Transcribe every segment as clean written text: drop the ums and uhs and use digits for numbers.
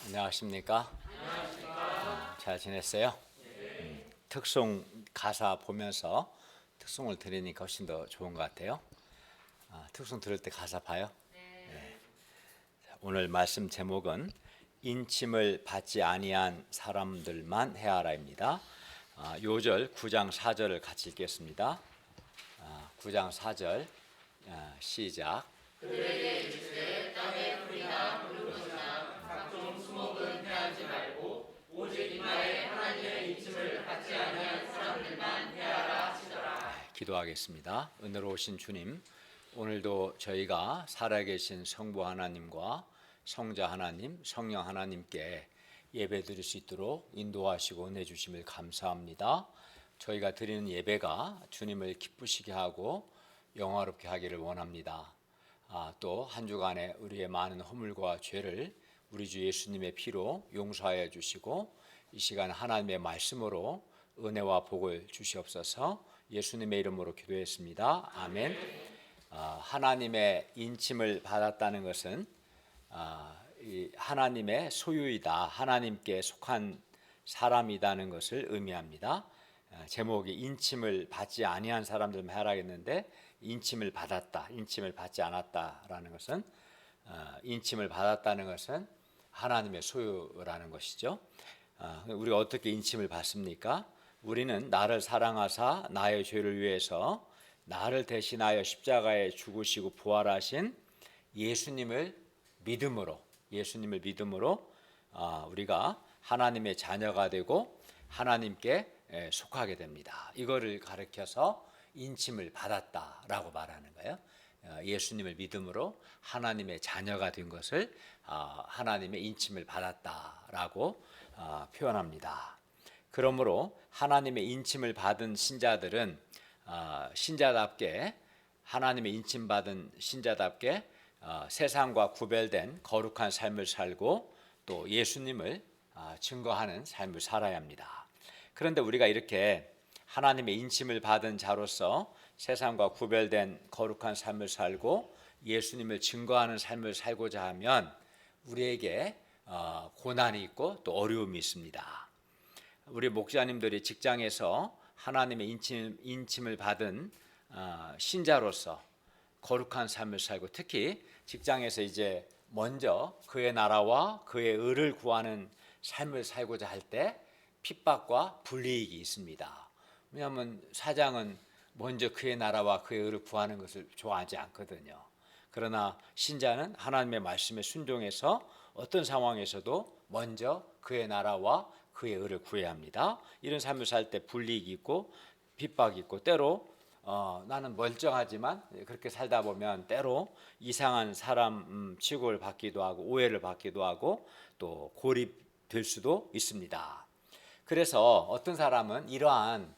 안녕하십니까? 잘 지냈어요? 특송 가사 보면서 특송을 들으니까 훨씬 더 좋은 것 같아요. 특송 들을 때 가사 봐요. 네. 오늘 말씀 제목은 인침을 받지 아니한 사람들만 헤아라입니다. 요절 9장 4절을 같이 읽겠습니다. 9장 4절 시작. 그들에게 이르시되 땅에 불이나 붉은 것이나 각종 수목은 해하지 말고 오직 이마에 하나님의 인침을 받지 아니한 사람들만 해하라 하시더라. 기도하겠습니다. 은혜로우신 주님, 오늘도 저희가 살아계신 성부 하나님과 성자 하나님, 성령 하나님께 예배드릴 수 있도록 인도하시고 은혜 주심을 감사합니다. 저희가 드리는 예배가 주님을 기쁘시게 하고 영화롭게 하기를 원합니다. 또 한 주간에 우리의 많은 허물과 죄를 우리 주 예수님의 피로 용서하여 주시고 이 시간 하나님의 말씀으로 은혜와 복을 주시옵소서. 예수님의 이름으로 기도했습니다. 아멘. 하나님의 인침을 받았다는 것은 하나님의 소유이다, 하나님께 속한 사람이라는 것을 의미합니다. 제목이 인침을 받지 아니한 사람들만 해라겠는데 인침을 받았다, 인침을 받지 않았다라는 것은 인침을 받았다는 것은 하나님의 소유라는 것이죠. 우리가 어떻게 인침을 받습니까? 우리는 나를 사랑하사 나의 죄를 위해서 나를 대신하여 십자가에 죽으시고 부활하신 예수님을 믿음으로 우리가 하나님의 자녀가 되고 하나님께 속하게 됩니다. 이거를 가르쳐서 인침을 받았다라고 말하는 거예요. 예수님을 믿음으로 하나님의 자녀가 된 것을 하나님의 인침을 받았다라고 표현합니다. 그러므로 하나님의 인침을 받은 신자들은 신자답게, 하나님의 인침받은 신자답게 세상과 구별된 거룩한 삶을 살고 또 예수님을 증거하는 삶을 살아야 합니다. 그런데 우리가 이렇게 하나님의 인침을 받은 자로서 세상과 구별된 거룩한 삶을 살고 예수님을 증거하는 삶을 살고자 하면 우리에게 고난이 있고 또 어려움이 있습니다. 우리 목사님들이 직장에서 하나님의 인침을 받은 신자로서 거룩한 삶을 살고 특히 직장에서 이제 먼저 그의 나라와 그의 의를 구하는 삶을 살고자 할 때 핍박과 불이익이 있습니다. 왜냐하면 사장은 먼저 그의 나라와 그의 의를 구하는 것을 좋아하지 않거든요. 그러나 신자는 하나님의 말씀에 순종해서 어떤 상황에서도 먼저 그의 나라와 그의 의를 구해야 합니다. 이런 삶을 살 때 불이익이 있고 핍박이 있고 때로 나는 멀쩡하지만 그렇게 살다 보면 때로 이상한 사람 취급을 받기도 하고 오해를 받기도 하고 또 고립될 수도 있습니다. 그래서 어떤 사람은 이러한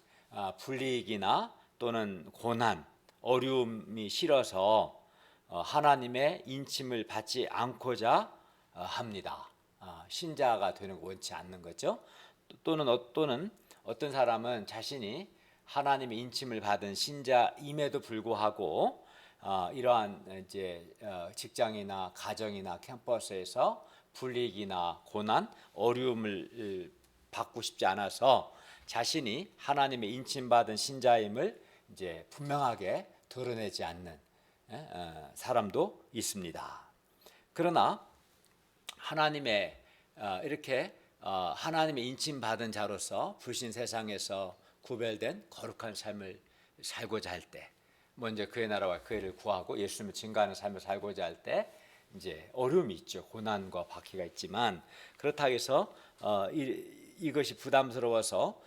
불이익이나 또는 고난, 어려움이 싫어서 하나님의 인침을 받지 않고자 합니다. 신자가 되는 거 원치 않는 거죠. 또는 어떤 사람은 자신이 하나님의 인침을 받은 신자임에도 불구하고 이러한 이제 직장이나 가정이나 캠퍼스에서 불이익이나 고난, 어려움을 받고 싶지 않아서 자신이 하나님의 인침받은 신자임을 이제 분명하게 드러내지 않는 사람도 있습니다. 그러나 하나님의 이렇게 하나님의 인침받은 자로서 불신 세상에서 구별된 거룩한 삶을 살고자 할 때, 먼저 그의 나라와 그의 의를 구하고 예수님을 증거하는 삶을 살고자 할 때 이제 어려움이 있죠. 고난과 박해가 있지만 그렇다고 해서 이것이 부담스러워서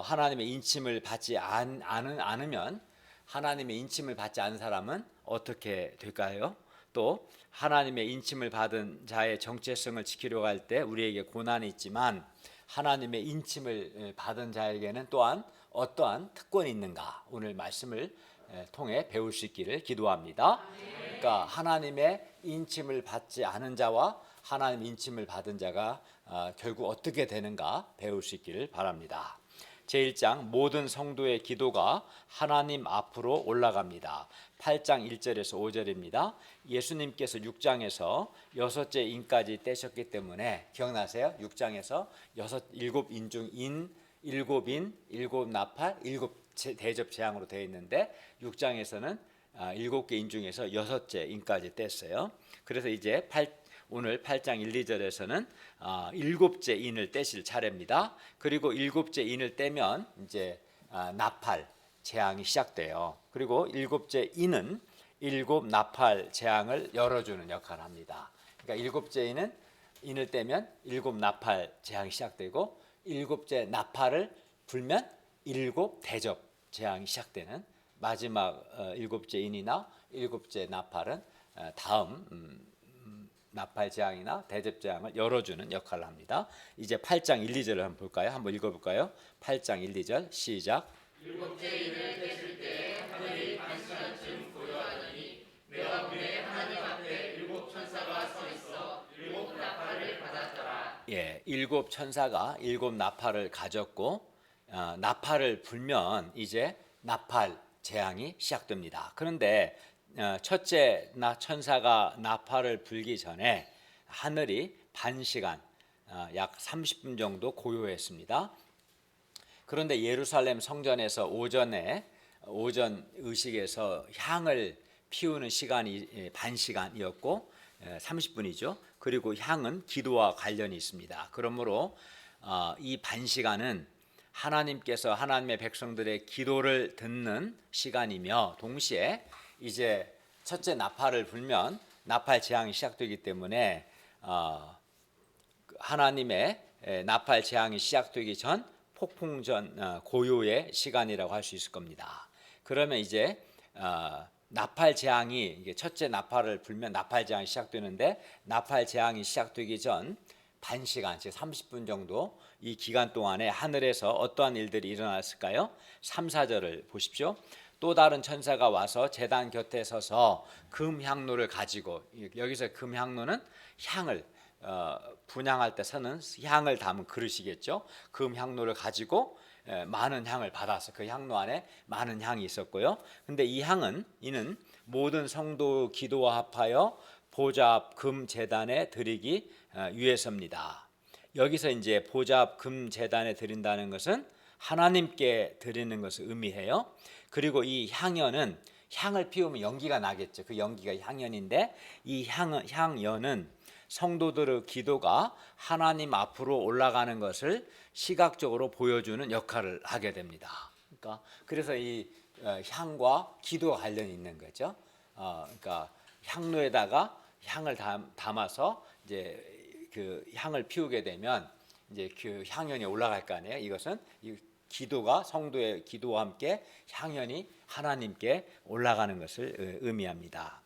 하나님의 인침을 받지 않으면 하나님의 인침을 받지 않은 사람은 어떻게 될까요? 또 하나님의 인침을 받은 자의 정체성을 지키려고 할 때 우리에게 고난이 있지만 하나님의 인침을 받은 자에게는 또한 어떠한 특권이 있는가, 오늘 말씀을 통해 배울 수 있기를 기도합니다. 그러니까 하나님의 인침을 받지 않은 자와 하나님 인침을 받은 자가 결국 어떻게 되는가 배울 수 있기를 바랍니다. 제1장 모든 성도의 기도가 하나님 앞으로 올라갑니다. 8장 1절에서 5절입니다. 예수님께서 6장에서 여섯째 인까지 떼셨기 때문에 기억나세요? 6장에서 일곱 인 중 인, 일곱 인, 일곱 나팔, 일곱 대접 재앙으로 되어 있는데 6장에서는 7개 인 중에서 여섯째 인까지 뗐어요. 그래서 이제 오늘 8장 1, 2절에서는 일곱째 인을 떼실 차례입니다. 그리고 일곱째 인을 떼면 이제 나팔 재앙이 시작돼요. 그리고 일곱째 인은 일곱 나팔 재앙을 열어주는 역할을 합니다. 그러니까 일곱째 인을 떼면 일곱 나팔 재앙이 시작되고 일곱째 나팔을 불면 일곱 대접 재앙이 시작되는 마지막 일곱째 인이나 일곱째 나팔은 다음 나팔 재앙이나 대접 재앙을 열어주는 역할을 합니다. 이제 8장 1, 2절을 한번 볼까요? 한번 읽어볼까요? 8장 1, 2절 시작. 일곱째 인을 떼실 때 하늘이 반시간쯤 고요하더니 내가 보내 하나님 앞에 일곱 천사가 서 있어 일곱 나팔을 받았더라. 예, 일곱 천사가 일곱 나팔을 가졌고 나팔을 불면 이제 나팔 재앙이 시작됩니다. 그런데 첫째 천사가 나팔을 불기 전에 하늘이 반시간 약 30분 정도 고요했습니다. 그런데 예루살렘 성전에서 오전 의식에서 향을 피우는 시간이 반시간이었고 30분이죠. 그리고 향은 기도와 관련이 있습니다. 그러므로 이 반시간은 하나님께서 하나님의 백성들의 기도를 듣는 시간이며 동시에 이제 첫째 나팔을 불면 나팔 재앙이 시작되기 때문에 하나님의 나팔 재앙이 시작되기 전 폭풍 전 고요의 시간이라고 할 수 있을 겁니다. 그러면 이제 나팔 재앙이 첫째 나팔을 불면 나팔 재앙이 시작되는데 나팔 재앙이 시작되기 전 반시간 즉 30분 정도 이 기간 동안에 하늘에서 어떠한 일들이 일어났을까요? 3, 4절을 보십시오. 또 다른 천사가 와서 제단 곁에 서서 금향로를 가지고 여기서 금향로는 향을 분향할 때 쓰는 향을 담은 그릇이겠죠. 금향로를 가지고 많은 향을 받아서 그 향로 안에 많은 향이 있었고요. 근데 이는 모든 성도 기도와 합하여 보좌 앞 금 제단에 드리기 위해서입니다. 여기서 이제 보좌 앞 금 제단에 드린다는 것은 하나님께 드리는 것을 의미해요. 그리고 이 향연은 향을 피우면 연기가 나겠죠. 그 연기가 향연인데 이 향연은 성도들의 기도가 하나님 앞으로 올라가는 것을 시각적으로 보여주는 역할을 하게 됩니다. 그래서 이 향과 기도와 관련이 있는 거죠. 그러니까 향로에다가 향을 담아서 이제 그 향을 피우게 되면 이제 그 향연이 올라갈 거 아니에요. 이것은 이 기도가 성도의 기도와 함께 향연이 하나님께 올라가는 것을 의미합니다.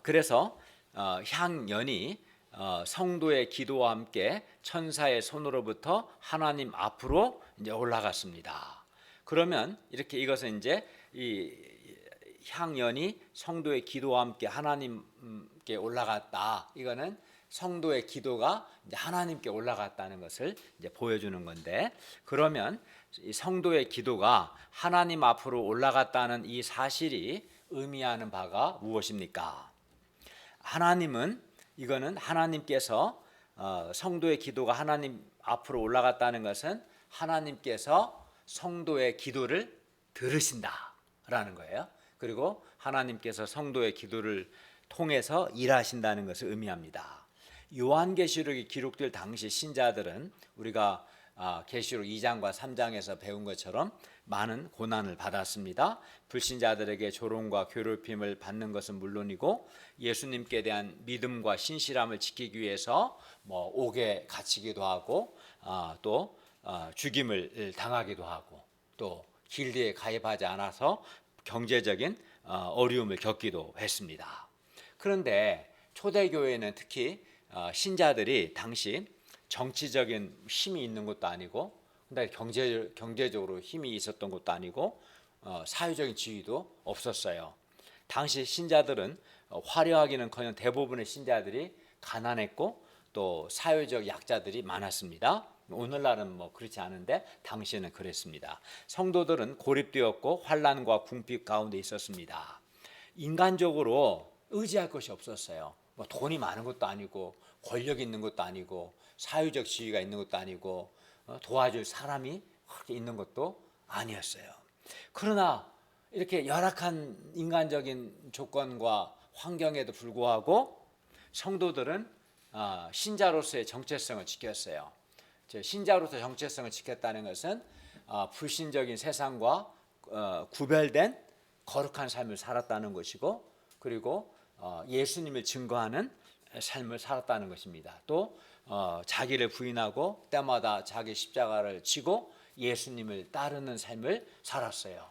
그래서 향연이 성도의 기도와 함께 천사의 손으로부터 하나님 앞으로 이제 올라갔습니다. 그러면 이렇게 이것은 이제 이 향연이 성도의 기도와 함께 하나님께 올라갔다. 이거는 성도의 기도가 이제 하나님께 올라갔다는 것을 이제 보여주는 건데, 그러면 이 성도의 기도가 하나님 앞으로 올라갔다는 이 사실이 의미하는 바가 무엇입니까? 이거는 하나님께서 성도의 기도가 하나님 앞으로 올라갔다는 것은 하나님께서 성도의 기도를 들으신다라는 거예요. 그리고 하나님께서 성도의 기도를 통해서 일하신다는 것을 의미합니다. 요한계시록이 기록될 당시 신자들은 우리가 계시록 2장과 3장에서 배운 것처럼 많은 고난을 받았습니다. 불신자들에게 조롱과 괴롭힘을 받는 것은 물론이고 예수님께 대한 믿음과 신실함을 지키기 위해서 옥에 갇히기도 하고 또 죽임을 당하기도 하고 또 길드에 가입하지 않아서 경제적인 어려움을 겪기도 했습니다. 그런데 초대교회는 특히 신자들이 당시 정치적인 힘이 있는 것도 아니고 근데 경제적으로 힘이 있었던 것도 아니고 사회적인 지위도 없었어요. 당시 신자들은 화려하기는커녕 대부분의 신자들이 가난했고 또 사회적 약자들이 많았습니다. 오늘날은 뭐 그렇지 않은데 당시에는 그랬습니다. 성도들은 고립되었고 환난과 궁핍 가운데 있었습니다. 인간적으로 의지할 것이 없었어요. 뭐 돈이 많은 것도 아니고 권력 있는 것도 아니고 사회적 지위가 있는 것도 아니고 도와줄 사람이 그렇게 있는 것도 아니었어요. 그러나 이렇게 열악한 인간적인 조건과 환경에도 불구하고 성도들은 신자로서의 정체성을 지켰어요. 신자로서 정체성을 지켰다는 것은 불신적인 세상과 구별된 거룩한 삶을 살았다는 것이고, 그리고 예수님을 증거하는 삶을 살았다는 것입니다. 또 자기를 부인하고 때마다 자기 십자가를 지고 예수님을 따르는 삶을 살았어요.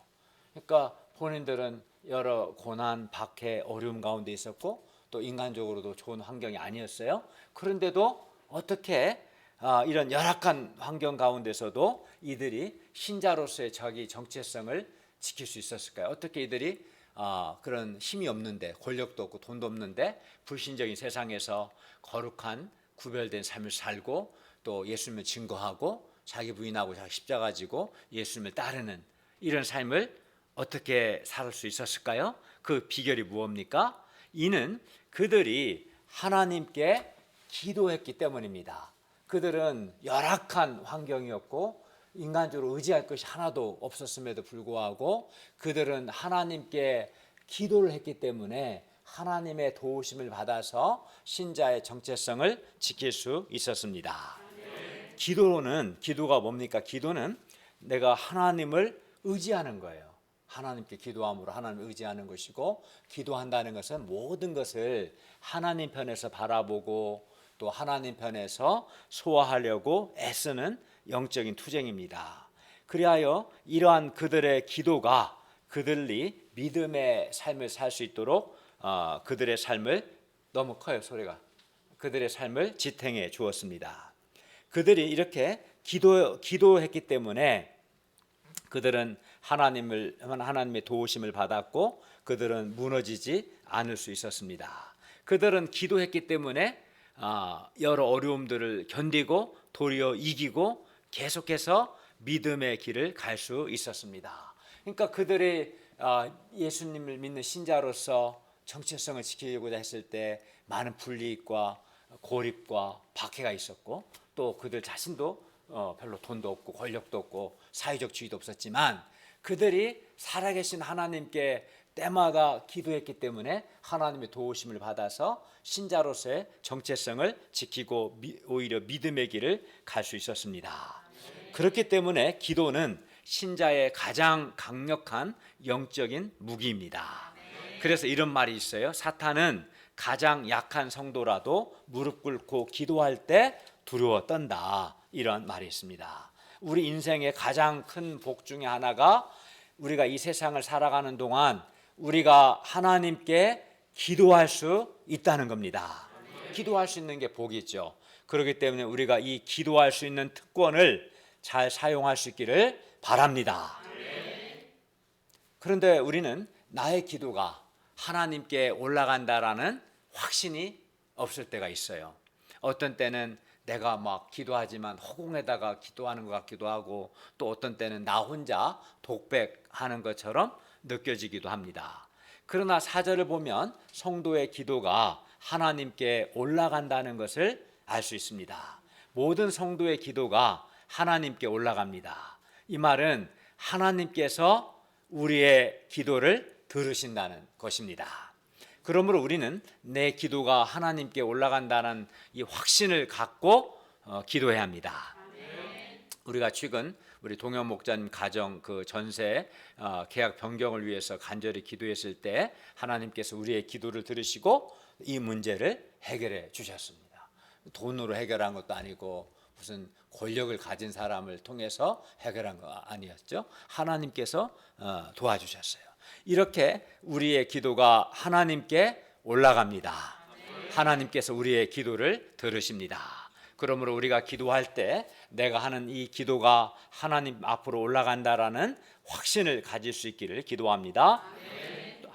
그러니까 본인들은 여러 고난, 박해, 어려움 가운데 있었고 또 인간적으로도 좋은 환경이 아니었어요. 그런데도 어떻게 이런 열악한 환경 가운데서도 이들이 신자로서의 자기 정체성을 지킬 수 있었을까요? 어떻게 이들이 그런 힘이 없는데, 권력도 없고 돈도 없는데 불신적인 세상에서 거룩한 구별된 삶을 살고 또 예수님을 증거하고 자기 부인하고 자기 십자가 지고 예수님을 따르는 이런 삶을 어떻게 살 수 있었을까요? 그 비결이 무엇입니까? 이는 그들이 하나님께 기도했기 때문입니다. 그들은 열악한 환경이었고 인간적으로 의지할 것이 하나도 없었음에도 불구하고 그들은 하나님께 기도를 했기 때문에 하나님의 도우심을 받아서 신자의 정체성을 지킬 수 있었습니다. 기도가 뭡니까? 기도는 내가 하나님을 의지하는 거예요. 하나님께 기도함으로 하나님을 의지하는 것이고, 기도한다는 것은 모든 것을 하나님 편에서 바라보고 또 하나님 편에서 소화하려고 애쓰는 영적인 투쟁입니다. 그리하여 이러한 그들의 기도가 그들이 믿음의 삶을 살 수 있도록 그들의 삶을, 너무 커요 소리가, 그들의 삶을 지탱해 주었습니다. 그들이 이렇게 기도했기 때문에 그들은 하나님의 도우심을 받았고 그들은 무너지지 않을 수 있었습니다. 그들은 기도했기 때문에 여러 어려움들을 견디고 도리어 이기고 계속해서 믿음의 길을 갈 수 있었습니다. 그러니까 그들이 예수님을 믿는 신자로서 정체성을 지키려고 했을 때 많은 불이익과 고립과 박해가 있었고 또 그들 자신도 별로 돈도 없고 권력도 없고 사회적 지위도 없었지만 그들이 살아계신 하나님께 때마다 기도했기 때문에 하나님의 도우심을 받아서 신자로서의 정체성을 지키고 오히려 믿음의 길을 갈 수 있었습니다. 그렇기 때문에 기도는 신자의 가장 강력한 영적인 무기입니다. 그래서 이런 말이 있어요. 사탄은 가장 약한 성도라도 무릎 꿇고 기도할 때 두려워 떤다. 이런 말이 있습니다. 우리 인생의 가장 큰 복 중에 하나가 우리가 이 세상을 살아가는 동안 우리가 하나님께 기도할 수 있다는 겁니다. 기도할 수 있는 게 복이죠. 그렇기 때문에 우리가 이 기도할 수 있는 특권을 잘 사용할 수 있기를 바랍니다. 그런데 우리는 나의 기도가 하나님께 올라간다라는 확신이 없을 때가 있어요. 어떤 때는 내가 막 기도하지만 허공에다가 기도하는 것 같기도 하고 또 어떤 때는 나 혼자 독백하는 것처럼 느껴지기도 합니다. 그러나 사절을 보면 성도의 기도가 하나님께 올라간다는 것을 알 수 있습니다. 모든 성도의 기도가 하나님께 올라갑니다. 이 말은 하나님께서 우리의 기도를 들으신다는 것입니다. 그러므로 우리는 내 기도가 하나님께 올라간다는 이 확신을 갖고 기도해야 합니다. 우리가 최근 우리 동현 목자님 가정 그 전세 계약 변경을 위해서 간절히 기도했을 때 하나님께서 우리의 기도를 들으시고 이 문제를 해결해 주셨습니다. 돈으로 해결한 것도 아니고 무슨 권력을 가진 사람을 통해서 해결한 거 아니었죠. 하나님께서 도와주셨어요. 이렇게 우리의 기도가 하나님께 올라갑니다. 하나님께서 우리의 기도를 들으십니다. 그러므로 우리가 기도할 때 내가 하는 이 기도가 하나님 앞으로 올라간다라는 확신을 가질 수 있기를 기도합니다.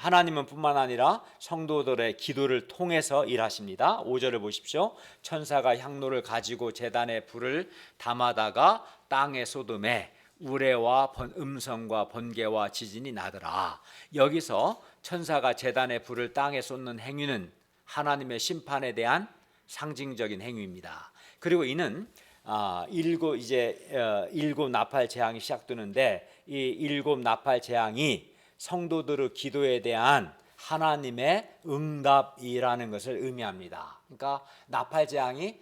하나님은 뿐만 아니라 성도들의 기도를 통해서 일하십니다. 5절을 보십시오. 천사가 향로를 가지고 제단에 불을 담아다가 땅에 쏟음에 우레와 음성과 번개와 지진이 나더라. 여기서 천사가 제단에 불을 땅에 쏟는 행위는 하나님의 심판에 대한 상징적인 행위입니다. 그리고 이는 일곱 나팔 재앙이 시작되는데 이 일곱 나팔 재앙이 성도들의 기도에 대한 하나님의 응답이라는 것을 의미합니다. 그러니까 나팔 재앙이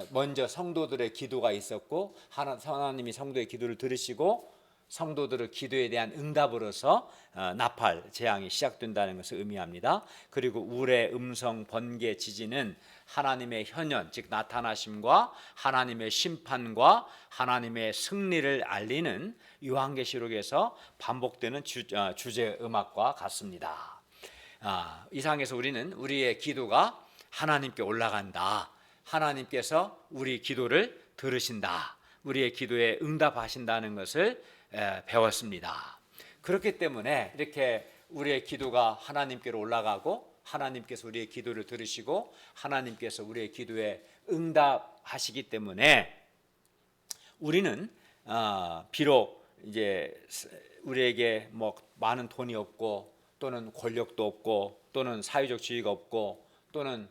먼저 성도들의 기도가 있었고 하나님이 성도의 기도를 들으시고 성도들의 기도에 대한 응답으로서 나팔 재앙이 시작된다는 것을 의미합니다. 그리고 우레, 음성, 번개, 지진은 하나님의 현현, 즉 나타나심과 하나님의 심판과 하나님의 승리를 알리는 요한계시록에서 반복되는 주제 음악과 같습니다. 이상에서 우리는 우리의 기도가 하나님께 올라간다. 하나님께서 우리 기도를 들으신다. 우리의 기도에 응답하신다는 것을 배웠습니다. 그렇기 때문에 이렇게 우리의 기도가 하나님께로 올라가고 하나님께서 우리의 기도를 들으시고 하나님께서 우리의 기도에 응답하시기 때문에 우리는 비록 이제 우리에게 뭐 많은 돈이 없고 또는 권력도 없고 또는 사회적 지위가 없고 또는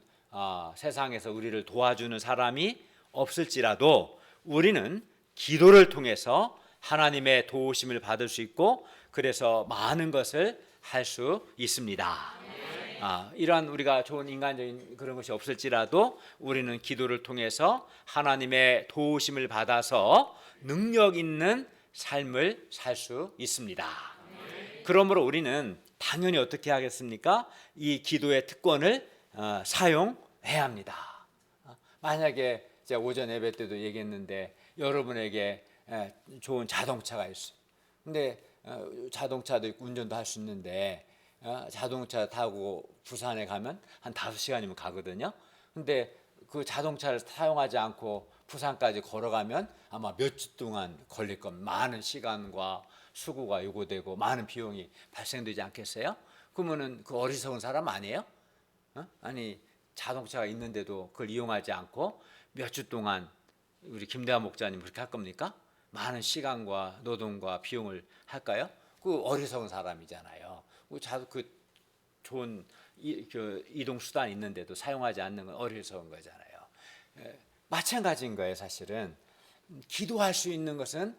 세상에서 우리를 도와주는 사람이 없을지라도 우리는 기도를 통해서 하나님의 도우심을 받을 수 있고 그래서 많은 것을 할 수 있습니다. 이러한 우리가 좋은 인간적인 그런 것이 없을지라도 우리는 기도를 통해서 하나님의 도우심을 받아서 능력 있는 삶을 살 수 있습니다. 그러므로 우리는 당연히 어떻게 하겠습니까? 이 기도의 특권을 사용해야 합니다. 만약에 제가 오전 예배 때도 얘기했는데 여러분에게 좋은 자동차가 있어. 근데 자동차도 있고 운전도 할 수 있는데 자동차 타고 부산에 가면 한 5시간이면 가거든요. 근데 그 자동차를 사용하지 않고 부산까지 걸어가면 아마 몇 주 동안 걸릴 겁니다. 많은 시간과 수고가 요구되고 많은 비용이 발생되지 않겠어요? 그러면은 그 어리석은 사람 아니에요? 아니 자동차가 있는데도 그걸 이용하지 않고 몇 주 동안 우리 김대환 목사님 그렇게 할 겁니까? 많은 시간과 노동과 비용을 할까요? 그 어리석은 사람이잖아요. 그 좋은 이동 수단이 있는데도 사용하지 않는 건 어리석은 거잖아요. 마찬가지인 거예요. 사실은 기도할 수 있는 것은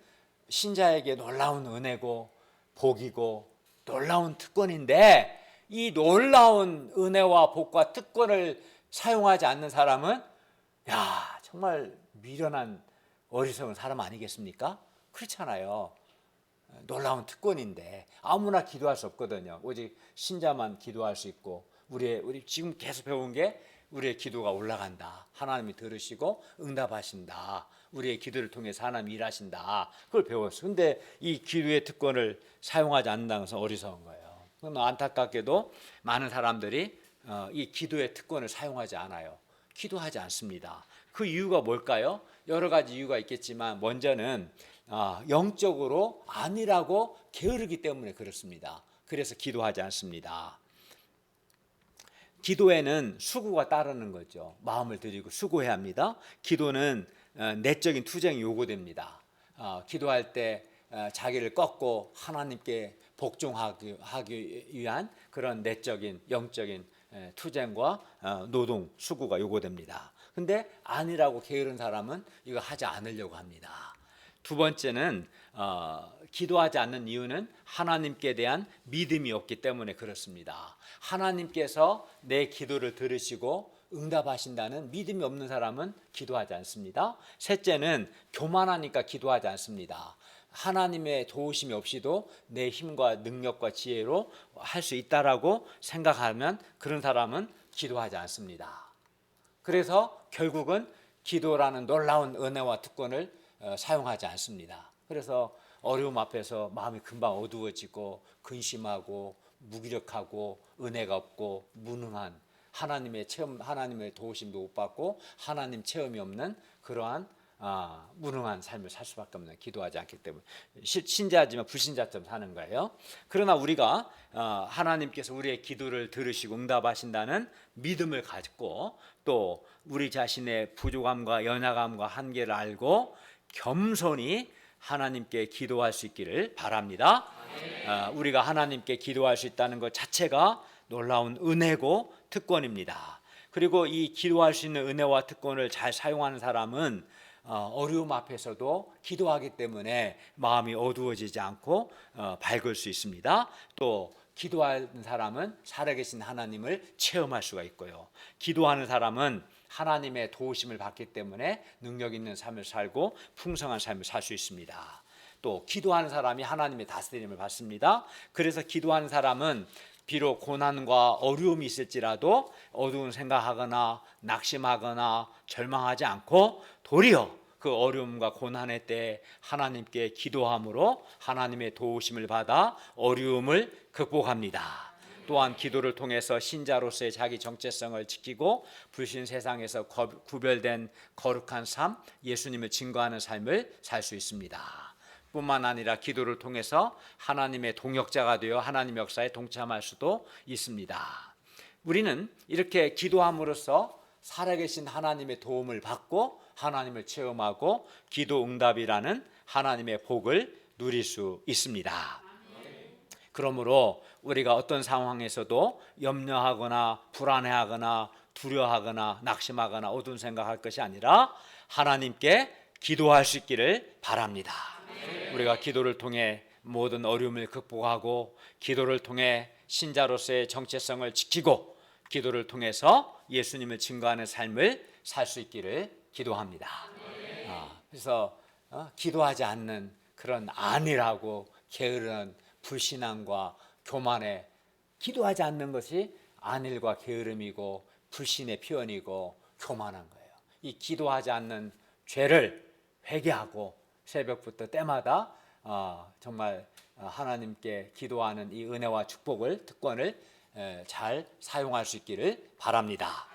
신자에게 놀라운 은혜고 복이고 놀라운 특권인데 이 놀라운 은혜와 복과 특권을 사용하지 않는 사람은 정말 미련한 어리석은 사람 아니겠습니까? 그렇잖아요. 놀라운 특권인데 아무나 기도할 수 없거든요. 오직 신자만 기도할 수 있고 우리 지금 계속 배운 게 우리의 기도가 올라간다. 하나님이 들으시고 응답하신다. 우리의 기도를 통해서 하나님이 일하신다. 그걸 배웠어요. 근데 이 기도의 특권을 사용하지 않는다는 것은 어리석은 거예요. 그럼 안타깝게도 많은 사람들이 이 기도의 특권을 사용하지 않아요. 기도하지 않습니다. 그 이유가 뭘까요? 여러 가지 이유가 있겠지만 먼저는 영적으로 아니라고 게으르기 때문에 그렇습니다. 그래서 기도하지 않습니다. 기도에는 수고가 따르는 거죠. 마음을 들이고 수고해야 합니다. 기도는 내적인 투쟁이 요구됩니다. 기도할 때 자기를 꺾고 하나님께 복종하기 위한 그런 내적인 영적인 투쟁과 노동, 수고가 요구됩니다. 근데 아니라고 게으른 사람은 이거 하지 않으려고 합니다. 두 번째는 기도하지 않는 이유는 하나님께 대한 믿음이 없기 때문에 그렇습니다. 하나님께서 내 기도를 들으시고 응답하신다는 믿음이 없는 사람은 기도하지 않습니다. 셋째는 교만하니까 기도하지 않습니다. 하나님의 도우심이 없이도 내 힘과 능력과 지혜로 할 수 있다라고 생각하면 그런 사람은 기도하지 않습니다. 그래서 결국은 기도라는 놀라운 은혜와 특권을 사용하지 않습니다. 그래서 어려움 앞에서 마음이 금방 어두워지고 근심하고 무기력하고 은혜가 없고 무능한 하나님의 도우심도 못 받고 하나님 체험이 없는 그러한 무능한 삶을 살 수밖에 없는, 기도하지 않기 때문에 신자지만 불신자처럼 사는 거예요. 그러나 우리가 하나님께서 우리의 기도를 들으시고 응답하신다는 믿음을 가지고 또 우리 자신의 부족함과 연약함과 한계를 알고 겸손히 하나님께 기도할 수 있기를 바랍니다. 우리가 하나님께 기도할 수 있다는 것 자체가 놀라운 은혜고 특권입니다. 그리고 이 기도할 수 있는 은혜와 특권을 잘 사용하는 사람은 어려움 앞에서도 기도하기 때문에 마음이 어두워지지 않고 밝을 수 있습니다. 또 기도하는 사람은 살아계신 하나님을 체험할 수가 있고요. 기도하는 사람은 하나님의 도우심을 받기 때문에 능력 있는 삶을 살고 풍성한 삶을 살 수 있습니다. 또 기도하는 사람이 하나님의 다스림을 받습니다. 그래서 기도하는 사람은 비록 고난과 어려움이 있을지라도 어두운 생각하거나 낙심하거나 절망하지 않고 도리어 그 어려움과 고난의 때에 하나님께 기도함으로 하나님의 도우심을 받아 어려움을 극복합니다. 또한 기도를 통해서 신자로서의 자기 정체성을 지키고 불신 세상에서 구별된 거룩한 삶, 예수님을 증거하는 삶을 살 수 있습니다. 뿐만 아니라 기도를 통해서 하나님의 동역자가 되어 하나님 역사에 동참할 수도 있습니다. 우리는 이렇게 기도함으로써 살아계신 하나님의 도움을 받고 하나님을 체험하고 기도 응답이라는 하나님의 복을 누릴 수 있습니다. 그러므로 우리가 어떤 상황에서도 염려하거나 불안해하거나 두려워하거나 낙심하거나 어두운 생각할 것이 아니라 하나님께 기도할 수 있기를 바랍니다. 우리가 기도를 통해 모든 어려움을 극복하고 기도를 통해 신자로서의 정체성을 지키고 기도를 통해서 예수님을 증거하는 삶을 살 수 있기를 기도합니다. 그래서 기도하지 않는 그런 안일하고 게으른 불신앙과 교만에, 기도하지 않는 것이 안일과 게으름이고 불신의 표현이고 교만한 거예요. 이 기도하지 않는 죄를 회개하고 새벽부터 때마다 정말 하나님께 기도하는 이 은혜와 축복을, 특권을 잘 사용할 수 있기를 바랍니다.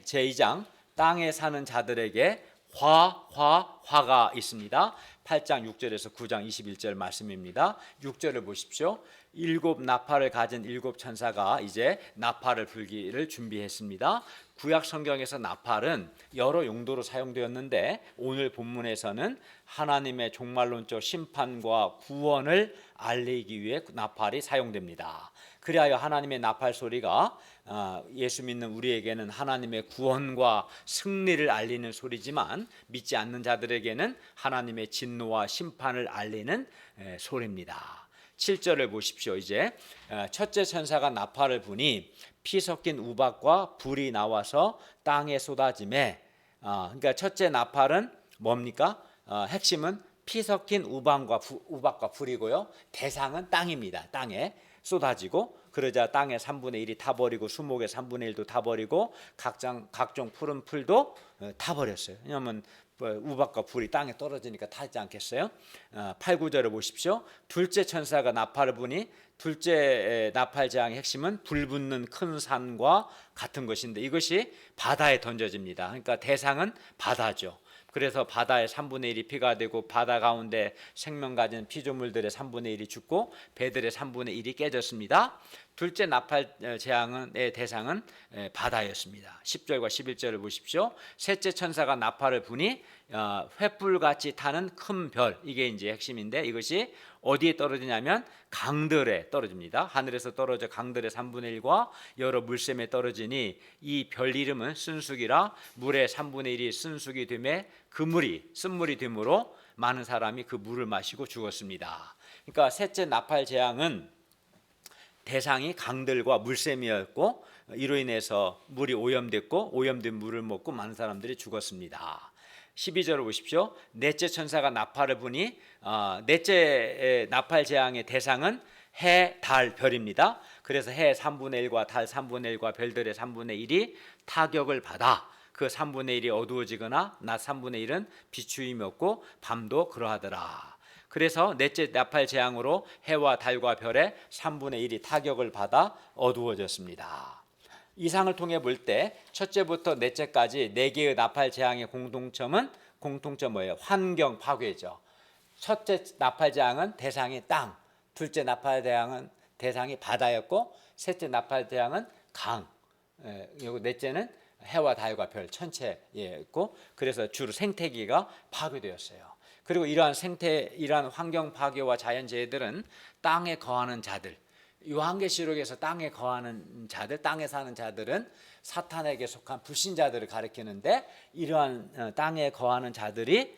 제2장 땅에 사는 자들에게 화가 있습니다. 8장 6절에서 9장 21절 말씀입니다. 6절을 보십시오. 7 나팔을 가진 7 천사가 이제 나팔을 불기를 준비했습니다. 구약 성경에서 나팔은 여러 용도로 사용되었는데 오늘 본문에서는 하나님의 종말론적 심판과 구원을 알리기 위해 나팔이 사용됩니다. 그리하여 하나님의 나팔 소리가 예수 믿는 우리에게는 하나님의 구원과 승리를 알리는 소리지만 믿지 않는 자들에게는 하나님의 진노와 심판을 알리는 소리입니다. 7절을 보십시오. 이제 첫째 천사가 나팔을 부니 피 섞인 우박과 불이 나와서 땅에 쏟아지매, 그러니까 첫째 나팔은 뭡니까? 핵심은 피 섞인 우박과 불이고요. 대상은 땅입니다. 땅에 쏟아지고 그러자 땅의 3분의 1이 타버리고 수목의 3분의 1도 타버리고 각종 푸른 풀도 타버렸어요. 왜냐하면 우박과 불이 땅에 떨어지니까 타지 않겠어요? 8, 9절을 보십시오. 둘째 천사가 나팔을 부니 둘째 나팔 재앙의 핵심은 불 붙는 큰 산과 같은 것인데 이것이 바다에 던져집니다. 그러니까 대상은 바다죠. 그래서 바다의 3분의 1이 피가 되고 바다 가운데 생명 가진 피조물들의 3분의 1이 죽고 배들의 3분의 1이 깨졌습니다. 둘째 나팔 재앙의 대상은 바다였습니다. 10절과 11절을 보십시오. 셋째 천사가 나팔을 부니 횃불같이 타는 큰 별, 이게 이제 핵심인데 이것이 어디에 떨어지냐면 강들에 떨어집니다. 하늘에서 떨어져 강들의 3분의 1과 여러 물샘에 떨어지니 이 별 이름은 쓴쑥이라 물의 3분의 1이 쓴쑥이 되매 그 물이 쓴물이 되므로 많은 사람이 그 물을 마시고 죽었습니다. 그러니까 셋째 나팔 재앙은 대상이 강들과 물샘이었고 이로 인해서 물이 오염됐고 오염된 물을 먹고 많은 사람들이 죽었습니다. 12절을 보십시오. 넷째 천사가 나팔을 부니 넷째 나팔 재앙의 대상은 해, 달, 별입니다. 그래서 해 3분의 1과 달 3분의 1과 별들의 3분의 1이 타격을 받아 그 3분의 1이 어두워지거나 낮 3분의 1은 비추임이 없고 밤도 그러하더라. 그래서 넷째 나팔 재앙으로 해와 달과 별의 3분의 1이 타격을 받아 어두워졌습니다. 이상을 통해 볼 때 첫째부터 넷째까지 4개의 나팔 재앙의 공동점은 공통점 뭐예요? 환경 파괴죠. 첫째 나팔재앙은 대상이 땅, 둘째 나팔재앙은 대상이 바다였고, 셋째 나팔재앙은 강, 그리고 넷째는 해와 달과 별 천체였고, 그래서 주로 생태계가 파괴되었어요. 그리고 이러한 환경 파괴와 자연재해들은 땅에 거하는 자들, 요한계시록에서 땅에 거하는 자들, 땅에 사는 자들은 사탄에게 속한 불신자들을 가리키는데, 이러한 땅에 거하는 자들이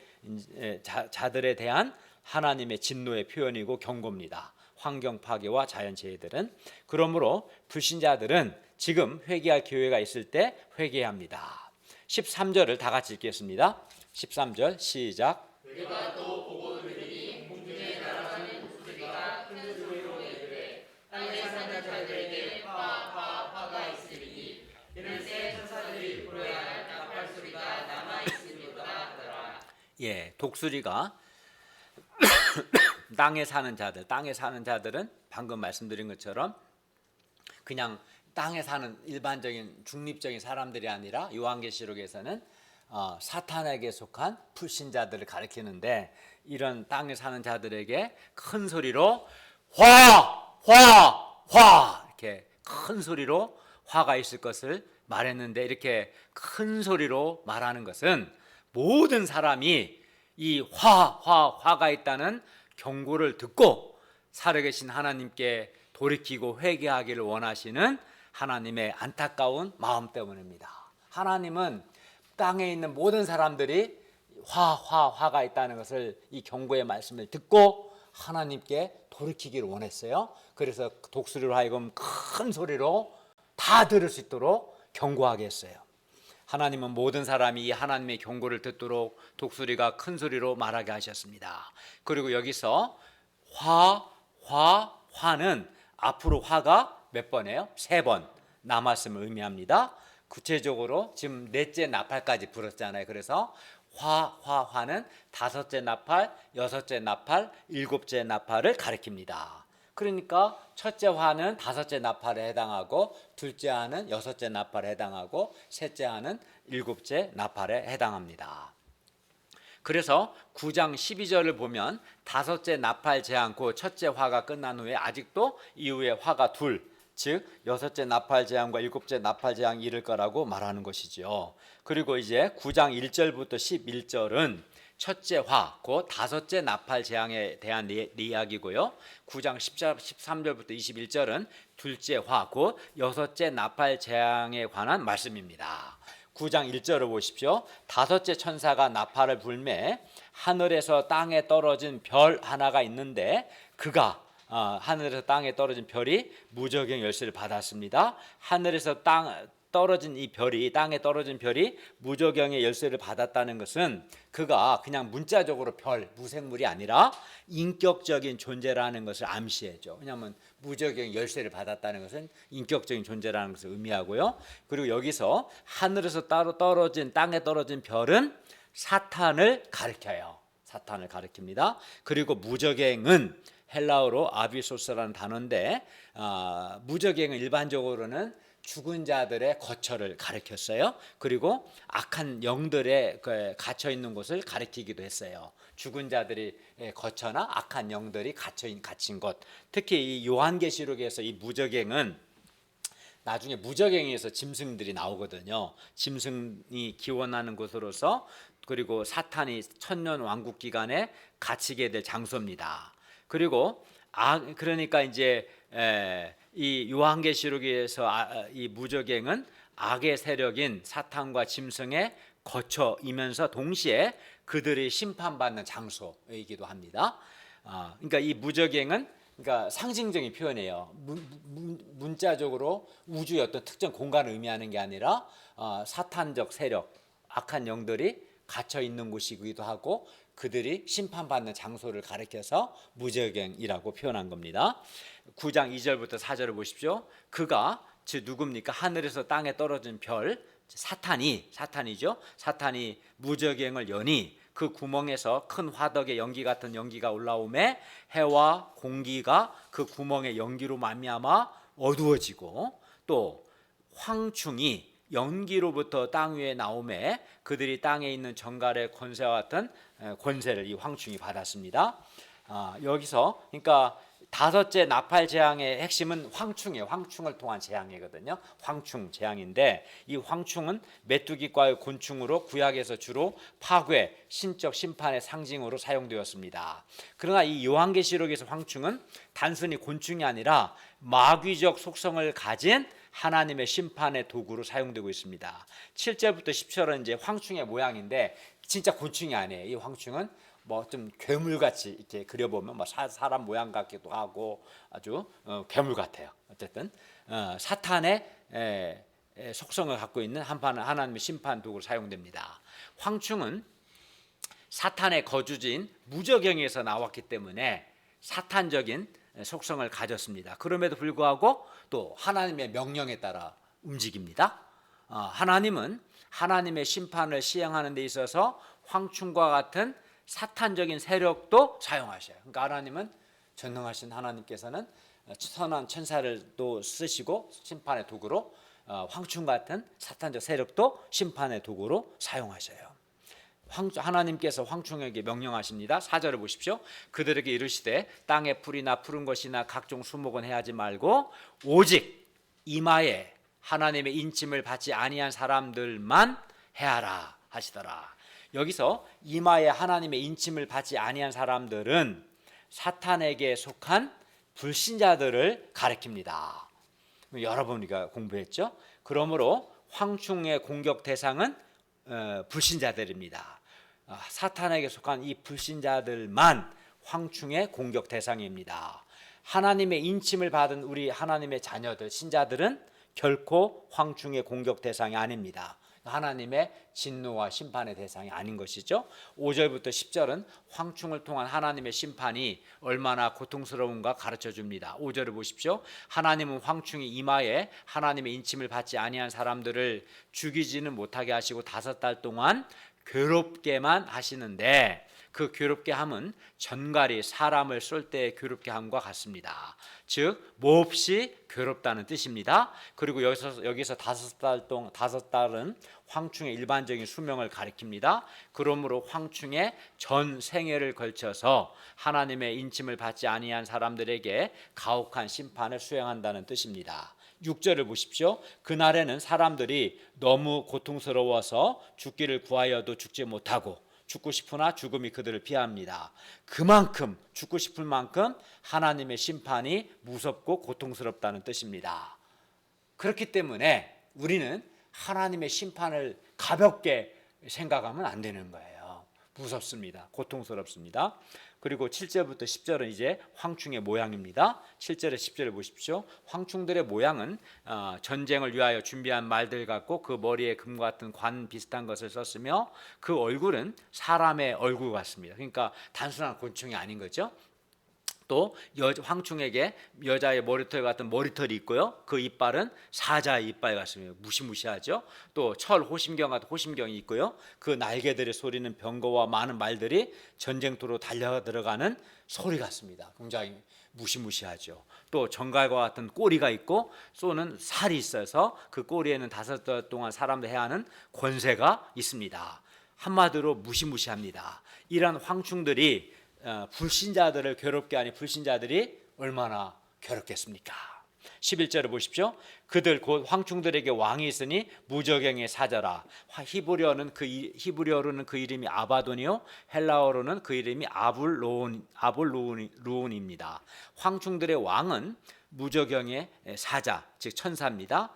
자들에 대한 하나님의 진노의 표현이고 경고입니다. 환경 파괴와 자연재해들은. 그러므로 불신자들은 지금 회개할 기회가 있을 때 회개해야 합니다. 13절을 다 같이 읽겠습니다. 13절 시작. 우리가 또 보고 들으니 공중에 날아가는 독수리가 큰 소리로 내르되 땅에 사는 자들에게 화가 있으리니 이는 새 천사들이 불어야 할 나팔 소리가 남아 있으리로다 하더라. 예, 독수리가 땅에 사는 자들은 방금 말씀드린 것처럼 그냥 땅에 사는 일반적인 중립적인 사람들이 아니라 요한계시록에서는 사탄에게 속한 불신자들을 가리키는데, 이런 땅에 사는 자들에게 큰 소리로 화 이렇게 큰 소리로 화가 있을 것을 말했는데, 이렇게 큰 소리로 말하는 것은 모든 사람이 이 화가 있다는 경고를 듣고 살아계신 하나님께 돌이키고 회개하기를 원하시는 하나님의 안타까운 마음 때문입니다. 하나님은 땅에 있는 모든 사람들이 화가 있다는 것을, 이 경고의 말씀을 듣고 하나님께 돌이키기를 원했어요. 그래서 독수리로 하여금 큰 소리로 다 들을 수 있도록 경고하게 했어요. 하나님은 모든 사람이 이 하나님의 경고를 듣도록 독수리가 큰 소리로 말하게 하셨습니다. 그리고 여기서 화는 앞으로 화가 몇 번이에요? 3번 남았음을 의미합니다. 구체적으로 지금 넷째 나팔까지 불었잖아요. 그래서 화는 5째 나팔, 6째 나팔, 7째 나팔을 가리킵니다. 그러니까 첫째 화는 5째 나팔에 해당하고, 둘째 화는 6째 나팔에 해당하고, 셋째 화는 7째 나팔에 해당합니다. 그래서 9장 12절을 보면 5째 나팔 재앙, 그 첫째 화가 끝난 후에 아직도 이후에 화가 둘, 즉 6째 나팔 재앙과 7째 나팔 재앙이 이를 거라고 말하는 것이죠. 그리고 이제 9장 1절부터 11절은 첫째 화, 그 5째 나팔 재앙에 대한 이야기고요. 9장 13절부터 21절은 둘째 화, 그 6째 나팔 재앙에 관한 말씀입니다. 9장 1절을 보십시오. 5째 천사가 나팔을 불매 하늘에서 땅에 떨어진 별 하나가 있는데, 그가 하늘에서 땅에 떨어진 별이 무저갱 열쇠를 받았습니다. 하늘에서 땅에 떨어진 별이 무저갱의 열쇠를 받았다는 것은 그가 그냥 문자적으로 무생물이 아니라 인격적인 존재라는 것을 암시해죠. 왜냐하면 무저갱 열쇠를 받았다는 것은 인격적인 존재라는 것을 의미하고요. 그리고 여기서 하늘에서 땅에 떨어진 별은 사탄을 가리켜요. 사탄을 가리킵니다. 그리고 무저갱은 헬라어로 아비소스라는 단어인데, 무저갱은 일반적으로는 죽은 자들의 거처를 가리켰어요. 그리고 악한 영들의 갇혀 있는 곳을 가리키기도 했어요. 죽은 자들이 거처나 악한 영들이 갇힌 곳. 특히 이 요한계시록에서 이 무저갱은 나중에 무저갱에서 짐승들이 나오거든요. 짐승이 기원하는 곳으로서, 그리고 사탄이 천년 왕국 기간에 갇히게 될 장소입니다. 그리고 그러니까 이제 이 요한계시록에서 이 무저갱은 악의 세력인 사탄과 짐승의 거처이면서 동시에 그들이 심판받는 장소이기도 합니다. 그러니까 이 무저갱은 그러니까 상징적인 표현이에요. 문자적으로 우주의 어떤 특정 공간을 의미하는 게 아니라 사탄적 세력, 악한 영들이 갇혀 있는 곳이기도 하고, 그들이 심판받는 장소를 가리켜서 무저갱이라고 표현한 겁니다. 9장 2절부터 4절을 보십시오. 그가, 즉 누굽니까? 하늘에서 땅에 떨어진 별, 사탄이죠. 사탄이 무저갱을 여니 그 구멍에서 큰 화덕의 연기 같은 연기가 올라오매 해와 공기가 그 구멍의 연기로 말미암아 어두워지고, 또 황충이 연기로부터 땅 위에 나오매 그들이 땅에 있는 정갈의 권세와 같은 권세를 이 황충이 받았습니다. 여기서 그러니까 다섯째 나팔 재앙의 핵심은 황충이에요. 황충을 통한 재앙이거든요. 황충 재앙인데 이 황충은 메뚜기과의 곤충으로 구약에서 주로 파괴, 신적 심판의 상징으로 사용되었습니다. 그러나 이 요한계시록에서 황충은 단순히 곤충이 아니라 마귀적 속성을 가진 하나님의 심판의 도구로 사용되고 있습니다. 7절부터 10절은 이제 황충의 모양인데 진짜 곤충이 아니에요. 이 황충은 뭐 좀 괴물같이 이렇게 그려보면 뭐 사람 모양 같기도 하고 아주 괴물 같아요. 어쨌든 사탄의 속성을 갖고 있는 하나님의 심판 도구로 사용됩니다. 황충은 사탄의 거주지인 무저경에서 나왔기 때문에 사탄적인 속성을 가졌습니다. 그럼에도 불구하고 또 하나님의 명령에 따라 움직입니다. 하나님은 하나님의 심판을 시행하는 데 있어서 황충과 같은 사탄적인 세력도 사용하셔요. 그러니까 하나님은 전능하신 하나님께서는 선한 천사를 또 쓰시고 심판의 도구로 황충 같은 사탄적 세력도 심판의 도구로 사용하셔요. 하나님께서 황충에게 명령하십니다. 4절을 보십시오. 그들에게 이르시되 땅의 풀이나 푸른 것이나 각종 수목은 해하지 말고 오직 이마에 하나님의 인침을 받지 아니한 사람들만 해하라 하시더라. 여기서 이마에 하나님의 인침을 받지 아니한 사람들은 사탄에게 속한 불신자들을 가리킵니다. 여러 번 우리가 공부했죠. 그러므로 황충의 공격 대상은 불신자들입니다. 사탄에게 속한 이 불신자들만 황충의 공격 대상입니다. 하나님의 인침을 받은 우리 하나님의 자녀들, 신자들은 결코 황충의 공격 대상이 아닙니다. 하나님의 진노와 심판의 대상이 아닌 것이죠. 5절부터 10절은 황충을 통한 하나님의 심판이 얼마나 고통스러운가 가르쳐 줍니다. 5절을 보십시오. 하나님은 황충이 이마에 하나님의 인침을 받지 아니한 사람들을 죽이지는 못하게 하시고 5달 동안 괴롭게만 하시는데 그 괴롭게 함은 전갈이 사람을 쏠 때의 괴롭게 함과 같습니다. 즉 몹시 괴롭다는 뜻입니다. 그리고 여기서 5달은 황충의 일반적인 수명을 가리킵니다. 그러므로 황충의 전 생애를 걸쳐서 하나님의 인침을 받지 아니한 사람들에게 가혹한 심판을 수행한다는 뜻입니다. 6절을 보십시오. 그날에는 사람들이 너무 고통스러워서 죽기를 구하여도 죽지 못하고 죽고 싶으나 죽음이 그들을 피합니다. 그만큼 죽고 싶을 만큼 하나님의 심판이 무섭고 고통스럽다는 뜻입니다. 그렇기 때문에 우리는 하나님의 심판을 가볍게 생각하면 안 되는 거예요. 무섭습니다. 고통스럽습니다. 그리고 7절부터 10절은 이제 황충의 모양입니다. 7절에 10절을 보십시오. 황충들의 모양은 전쟁을 위하여 준비한 말들 같고 그 머리에 금 같은 관 비슷한 것을 썼으며 그 얼굴은 사람의 얼굴 같습니다. 그러니까 단순한 곤충이 아닌 거죠. 또 황충에게 여자의 머리털 같은 머리털이 있고요. 그 이빨은 사자의 이빨 같습니다. 무시무시하죠. 또 철 호심경 같은 호심경이 있고요. 그 날개들의 소리는 병거와 많은 말들이 전쟁터로 달려 들어가는 소리 같습니다. 굉장히 무시무시하죠. 또 정갈과 같은 꼬리가 있고 쏘는 살이 있어서 그 꼬리에는 5달 동안 사람들 해야 하는 권세가 있습니다. 한마디로 무시무시합니다. 이런 황충들이 불신자들을 괴롭게 하니 불신자들이 얼마나 괴롭겠습니까? 11절을 보십시오. 그들 곧 황충들에게 왕이 있으니 무저경의 사자라. 히브리어로는 그 이름이 아바돈이요 헬라어로는 그 이름이 아볼루온입니다. 황충들의 왕은 무저경의 사자 즉 천사입니다.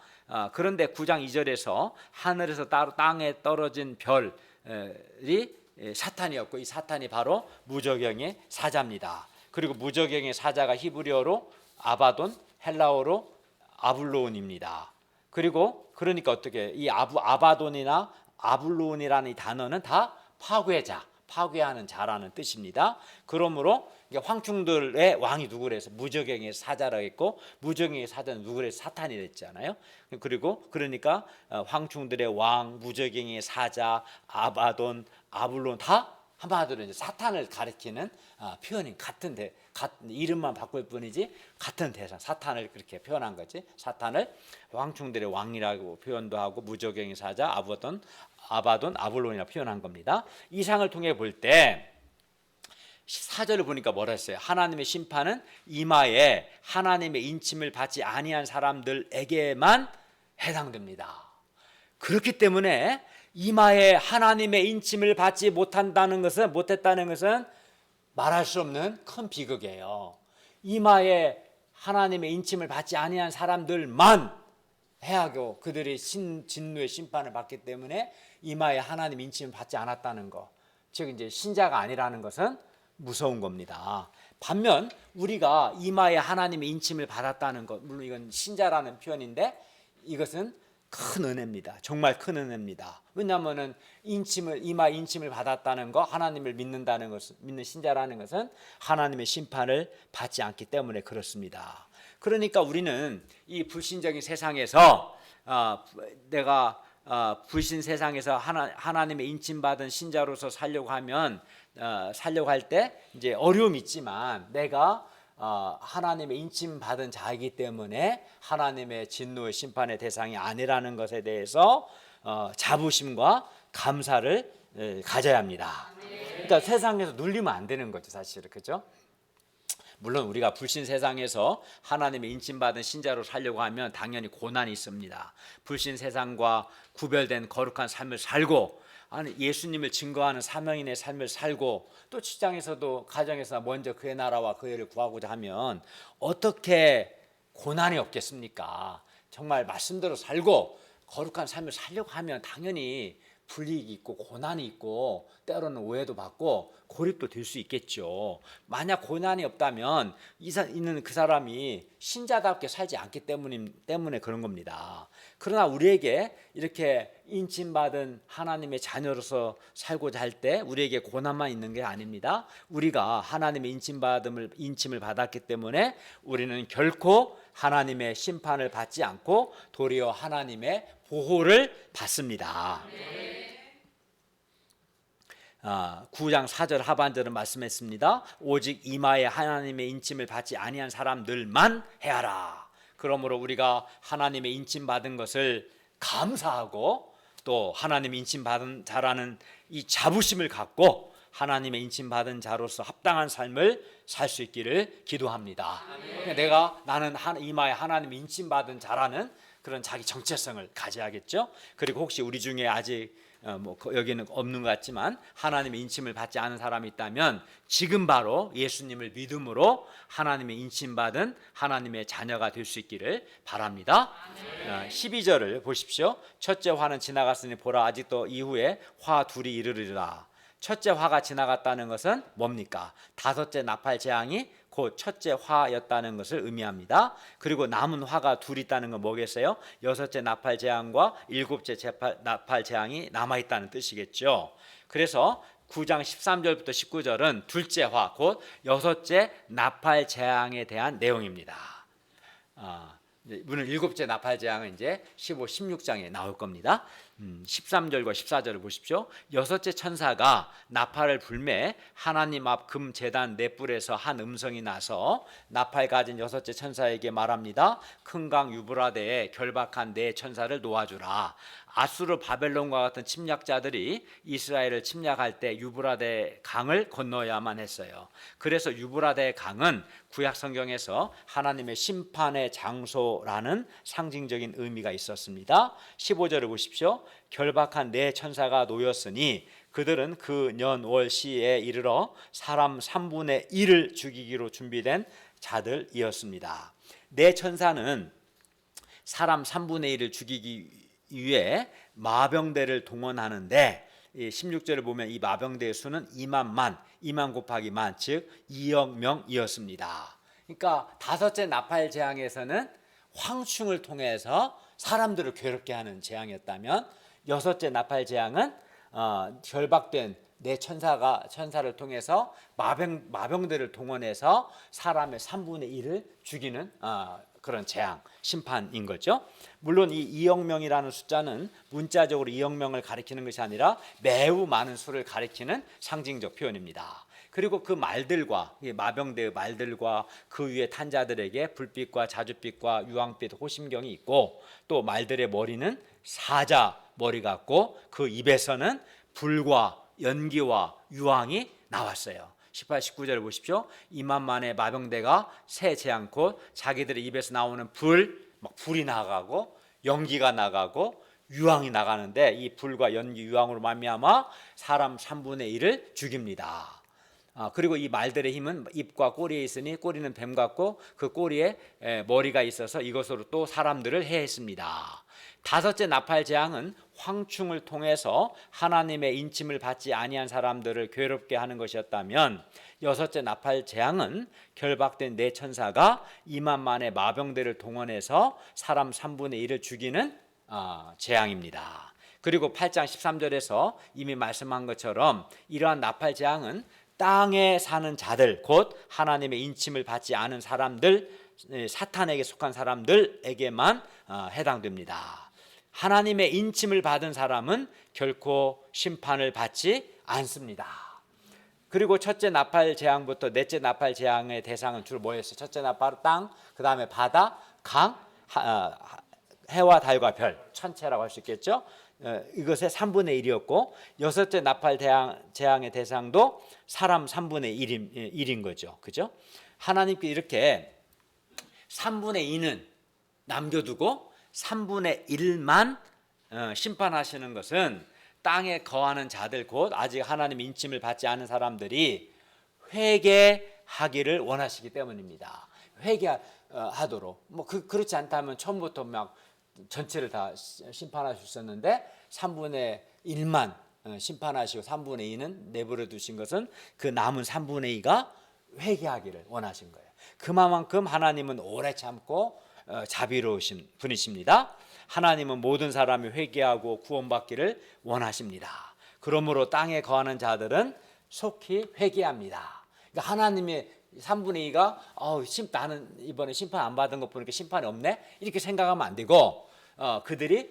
그런데 9장 2절에서 하늘에서 땅에 떨어진 별이 사탄이었고 이 사탄이 바로 무저경의 사자입니다. 그리고 무저경의 사자가 히브리어로 아바돈, 헬라어로 아블로온입니다. 그리고 그러니까 어떻게 이 아바돈이나 아블로온이라는 이 단어는 다 파괴자, 파괴하는 자라는 뜻입니다. 그러므로 황충들의 왕이 누구래서 무저경의 사자라고 했고 무저경의 사자는 누구래서 사탄이 됐잖아요. 그리고 황충들의 왕, 무저경의 사자, 아바돈, 아블론 다 한마디로 이제 사탄을 가리키는 표현인 같은데 이름만 바꿀 뿐이지 같은 대상 사탄을 그렇게 표현한 거지. 사탄을 황충들의 왕이라고 표현도 하고 무저경의 사자 아바돈 아볼론이라고 표현한 겁니다. 이 상을 통해 볼 때 4절을 보니까 뭐라 했어요? 하나님의 심판은 이마에 하나님의 인침을 받지 아니한 사람들에게만 해당됩니다. 그렇기 때문에 이마에 하나님의 인침을 받지 못했다는 것은 말할 수 없는 큰 비극이에요. 이마에 하나님의 인침을 받지 아니한 사람들만 해하고 그들이 진노의 심판을 받기 때문에 이마에 하나님 인침을 받지 않았다는 것, 즉 이제 신자가 아니라는 것은 무서운 겁니다. 반면 우리가 이마에 하나님의 인침을 받았다는 것, 물론 이건 신자라는 표현인데 이것은 큰 은혜입니다. 정말 큰 은혜입니다. 왜냐하면은 이마 인침을 받았다는 것, 하나님을 믿는다는 것은, 믿는 신자라는 것은 하나님의 심판을 받지 않기 때문에 그렇습니다. 그러니까 우리는 이 불신적인 세상에서 내가 불신 세상에서 하나님의 인침받은 신자로서 살려고 할 때 이제 어려움이 있지만 내가 하나님의 인침 받은 자이기 때문에 하나님의 진노의 심판의 대상이 아니라는 것에 대해서 자부심과 감사를 가져야 합니다. 그러니까 세상에서 눌리면 안 되는 거죠, 사실은. 그렇죠? 물론 우리가 불신 세상에서 하나님의 인침받은 신자로 살려고 하면 당연히 고난이 있습니다. 불신 세상과 구별된 거룩한 삶을 살고 예수님을 증거하는 사명인의 삶을 살고 또 직장에서도 가정에서 먼저 그의 나라와 그의 의를 구하고자 하면 어떻게 고난이 없겠습니까? 정말 말씀대로 살고 거룩한 삶을 살려고 하면 당연히 불이익이 있고 고난이 있고 때로는 오해도 받고 고립도 될 수 있겠죠. 만약 고난이 없다면 있는 그 사람이 신자답게 살지 않기 때문에 그런 겁니다. 그러나 우리에게 이렇게 인침받은 하나님의 자녀로서 살고자 할 때 우리에게 고난만 있는 게 아닙니다. 우리가 하나님의 인침을 받았기 때문에 우리는 결코 하나님의 심판을 받지 않고 도리어 하나님의 보호를 받습니다. 9장 4절 하반절은 말씀했습니다. 오직 이마에 하나님의 인침을 받지 아니한 사람들만 해하라. 그러므로 우리가 하나님의 인침 받은 것을 감사하고 또 하나님의 인침 받은 자라는 이 자부심을 갖고 하나님의 인침 받은 자로서 합당한 삶을 살 수 있기를 기도합니다. 그러니까 나는 이마에 하나님의 인침 받은 자라는 그런 자기 정체성을 가져야겠죠. 그리고 혹시 우리 중에 아직 여기는 없는 것 같지만 하나님의 인침을 받지 않은 사람이 있다면 지금 바로 예수님을 믿음으로 하나님의 인침받은 하나님의 자녀가 될 수 있기를 바랍니다. 12절을 보십시오. 첫째 화는 지나갔으니 보라 아직도 이후에 화 둘이 이르리라. 첫째 화가 지나갔다는 것은 뭡니까? 다섯째 나팔 재앙이 곧 첫째 화였다는 것을 의미합니다. 그리고 남은 화가 둘 있다는 건 뭐겠어요? 여섯째 나팔 재앙과 일곱째 나팔 재앙이 남아있다는 뜻이겠죠. 그래서 9장 13절부터 19절은 둘째 화, 곧 여섯째 나팔 재앙에 대한 내용입니다. 물론 일곱째 나팔 재앙은 이제 15, 16장에 나올 겁니다. 13절과 14절을 보십시오. 여섯째 천사가 나팔을 불매 하나님 앞 금 제단 넷불에서 한 음성이 나서 나팔 가진 여섯째 천사에게 말합니다. 큰 강 유브라데에 결박한 네 천사를 놓아주라. 아수르 바벨론과 같은 침략자들이 이스라엘을 침략할 때 유브라데 강을 건너야만 했어요. 그래서 유브라데 강은 구약 성경에서 하나님의 심판의 장소라는 상징적인 의미가 있었습니다. 15절을 보십시오. 결박한 네 천사가 놓였으니 그들은 그 년 월 시에 이르러 사람 3분의 1을 죽이기로 준비된 자들이었습니다. 네 천사는 사람 3분의 1을 죽이기 위해 마병대를 동원하는데 16절을 보면 이 마병대의 수는 2만 곱하기 만, 즉 2억 명이었습니다. 그러니까 다섯째 나팔 재앙에서는 황충을 통해서 사람들을 괴롭게 하는 재앙이었다면 여섯째 나팔 재앙은 결박된 네 천사를 통해서 마병들을 동원해서 사람의 3분의 1을 죽이는 그런 재앙, 심판인 거죠. 물론 이 2억 명이라는 숫자는 문자적으로 2억 명을 가리키는 것이 아니라 매우 많은 수를 가리키는 상징적 표현입니다. 그리고 그 말들과 마병대의 말들과 그 위에 탄 자들에게 불빛과 자줏빛과 유황빛 호심경이 있고, 또 말들의 머리는 사자 머리 같고 그 입에서는 불과 연기와 유황이 나왔어요. 18, 19절을 보십시오. 이만만의 마병대가 새 재앙 곧 자기들의 입에서 나오는 불이 나가고 연기가 나가고 유황이 나가는데, 이 불과 연기 유황으로 말미암아 사람 3분의 1을 죽입니다. 그리고 이 말들의 힘은 입과 꼬리에 있으니 꼬리는 뱀 같고 그 꼬리에 머리가 있어서 이것으로 또 사람들을 해했습니다. 다섯째 나팔 재앙은 황충을 통해서 하나님의 인침을 받지 아니한 사람들을 괴롭게 하는 것이었다면, 여섯째 나팔 재앙은 결박된 네 천사가 2만만의 마병대를 동원해서 사람 3분의 1을 죽이는 재앙입니다. 그리고 8장 13절에서 이미 말씀한 것처럼 이러한 나팔 재앙은 땅에 사는 자들, 곧 하나님의 인침을 받지 않은 사람들, 사탄에게 속한 사람들에게만 해당됩니다. 하나님의 인침을 받은 사람은 결코 심판을 받지 않습니다. 그리고 첫째 나팔 재앙부터 넷째 나팔 재앙의 대상은 주로 뭐였어요? 첫째 나팔은 땅, 그 다음에 바다, 강, 해와 달과 별, 천체라고 할 수 있겠죠. 이것의 3분의 1이었고, 여섯째 나팔 재앙의 대상도 사람 3분의 1인 거죠. 그죠? 하나님께 이렇게 3분의 2는 남겨두고 3분의 1만 심판하시는 것은 땅에 거하는 자들, 곧 아직 하나님 인침을 받지 않은 사람들이 회개하기를 원하시기 때문입니다. 회개하도록. 그렇지 않다면 처음부터 막 전체를 다 심판할 수 있었는데 3분의 1만 심판하시고 3분의 2는 내버려 두신 것은 그 남은 3분의 2가 회개하기를 원하신 거예요. 그만큼 하나님은 오래 참고 자비로우신 분이십니다. 하나님은 모든 사람이 회개하고 구원받기를 원하십니다. 그러므로 땅에 거하는 자들은 속히 회개합니다. 그러니까 하나님의 3분의 2가 나는 이번에 심판 안 받은 거 보니까 심판이 없네, 이렇게 생각하면 안 되고, 그들이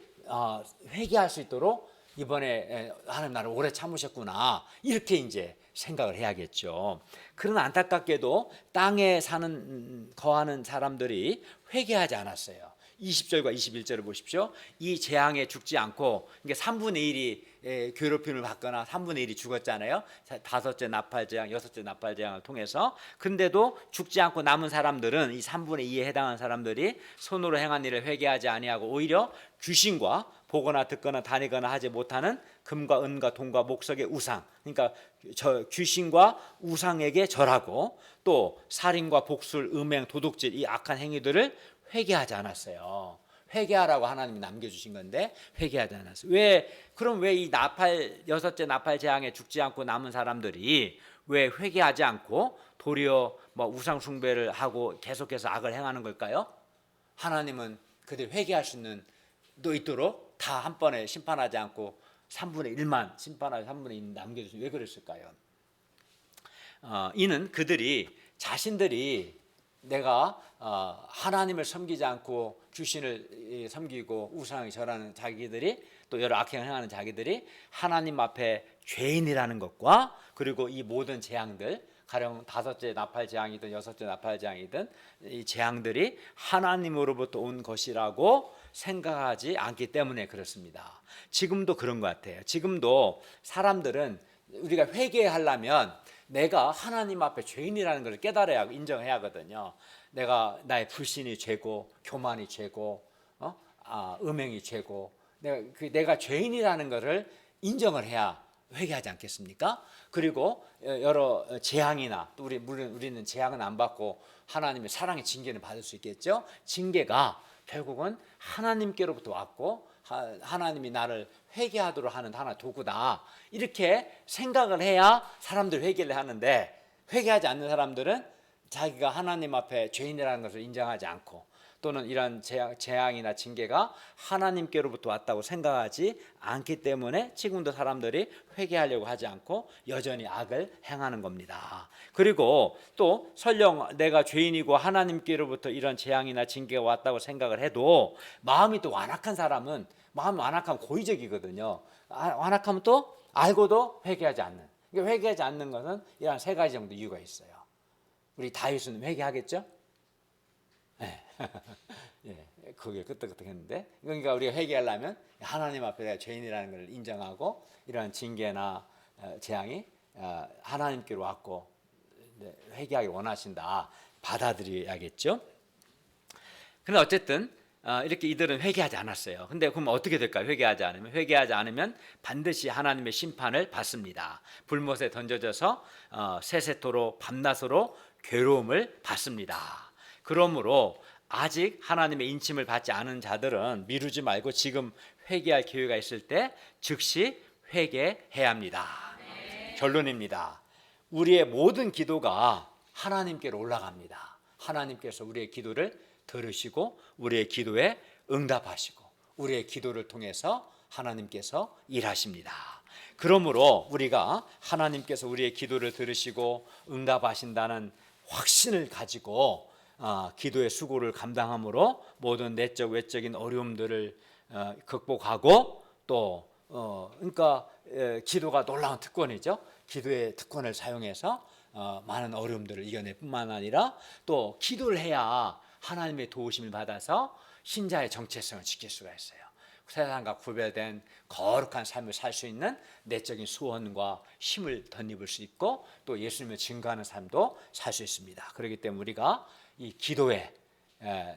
회개할 수 있도록 이번에 하나님 나를 오래 참으셨구나, 이렇게 이제 생각을 해야겠죠. 그러나 안타깝게도 땅에 거하는 사람들이 회개하지 않았어요. 20절과 21절을 보십시오. 이 재앙에 죽지 않고, 그러니까 3분의 1이 괴롭힘을 받거나 3분의 1이 죽었잖아요. 다섯째 나팔 재앙, 여섯째 나팔 재앙을 통해서. 근데도 죽지 않고 남은 사람들은, 이 3분의 2에 해당한 사람들이 손으로 행한 일을 회개하지 아니하고 오히려 귀신과 보거나 듣거나 다니거나 하지 못하는 금과 은과 동과 목석의 우상, 그러니까 귀신과 우상에게 절하고, 또 살인과 복술, 음행, 도둑질, 이 악한 행위들을 회개하지 않았어요. 회개하라고 하나님이 남겨주신 건데 회개하지 않았어요. 그럼 왜 이 여섯째 나팔 재앙에 죽지 않고 남은 사람들이 왜 회개하지 않고 도리어 우상 숭배를 하고 계속해서 악을 행하는 걸까요? 하나님은 그들 회개할 수 있도록 다 한 번에 심판하지 않고 3분의 1만 심판하고 3분의 1 남겨주신, 왜 그랬을까요? 이는 그들이 자신들이 내가 하나님을 섬기지 않고 귀신을 섬기고 우상에 절하는 자기들이, 또 여러 악행을 행하는 자기들이 하나님 앞에 죄인이라는 것과, 그리고 이 모든 재앙들, 가령 다섯째 나팔 재앙이든 여섯째 나팔 재앙이든 이 재앙들이 하나님으로부터 온 것이라고 생각하지 않기 때문에 그렇습니다. 지금도 그런 것 같아요. 지금도 사람들은 우리가 회개하려면 내가 하나님 앞에 죄인이라는 것을 깨달아야 하고 인정해야 하거든요. 나의 불신이 죄고, 교만이 죄고, 음행이 죄고, 내가 죄인이라는 것을 인정을 해야 회개하지 않겠습니까? 그리고 여러 재앙이나, 또 우리는 재앙은 안 받고 하나님의 사랑의 징계는 받을 수 있겠죠. 징계가 결국은 하나님께로부터 왔고 하나님이 나를 회개하도록 하는 하나의 도구다, 이렇게 생각을 해야 사람들 회개를 하는데, 회개하지 않는 사람들은 자기가 하나님 앞에 죄인이라는 것을 인정하지 않고, 또는 이런 재앙이나 징계가 하나님께로부터 왔다고 생각하지 않기 때문에 지금도 사람들이 회개하려고 하지 않고 여전히 악을 행하는 겁니다. 그리고 또 설령 내가 죄인이고 하나님께로부터 이런 재앙이나 징계가 왔다고 생각을 해도 마음이 또 완악한 사람은, 마음 완악하면 고의적이거든요. 완악하면 또 알고도 회개하지 않는. 그러니까 회개하지 않는 것은 이런 세 가지 정도 이유가 있어요. 우리 다윗은 회개하겠죠? 네. 예, 그게 끄떡끄떡했는데, 그러니까 우리가 회개하려면 하나님 앞에 내가 죄인이라는 걸 인정하고 이런 징계나 재앙이 하나님께로 왔고 회개하기 원하신다, 받아들여야겠죠. 그런데 어쨌든 이렇게 이들은 회개하지 않았어요. 근데 그럼 어떻게 될까요? 회개하지 않으면 반드시 하나님의 심판을 받습니다. 불못에 던져져서 세세토록 밤낮으로 괴로움을 받습니다. 그러므로 아직 하나님의 인침을 받지 않은 자들은 미루지 말고 지금 회개할 기회가 있을 때 즉시 회개해야 합니다. 결론입니다. 우리의 모든 기도가 하나님께로 올라갑니다. 하나님께서 우리의 기도를 들으시고 우리의 기도에 응답하시고 우리의 기도를 통해서 하나님께서 일하십니다. 그러므로 우리가 하나님께서 우리의 기도를 들으시고 응답하신다는 확신을 가지고 기도의 수고를 감당함으로 모든 내적 외적인 어려움들을 극복하고 또 그러니까 기도가 놀라운 특권이죠. 기도의 특권을 사용해서 많은 어려움들을 이겨낼 뿐만 아니라 또 기도를 해야 하나님의 도우심을 받아서 신자의 정체성을 지킬 수가 있어요. 세상과 구별된 거룩한 삶을 살 수 있는 내적인 소원과 힘을 덧입을 수 있고 또 예수님을 증거하는 삶도 살 수 있습니다. 그렇기 때문에 우리가 이 기도의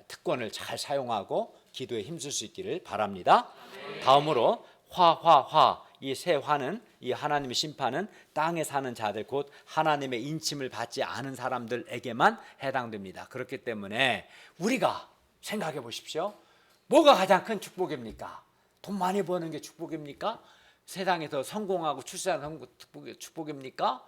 특권을 잘 사용하고 기도에 힘쓸 수 있기를 바랍니다. 다음으로 이 세 화는, 이 하나님의 심판은 땅에 사는 자들 곧 하나님의 인침을 받지 않은 사람들에게만 해당됩니다. 그렇기 때문에 우리가 생각해 보십시오. 뭐가 가장 큰 축복입니까? 돈 많이 버는 게 축복입니까? 세상에서 성공하고 출세하는 축복입니까?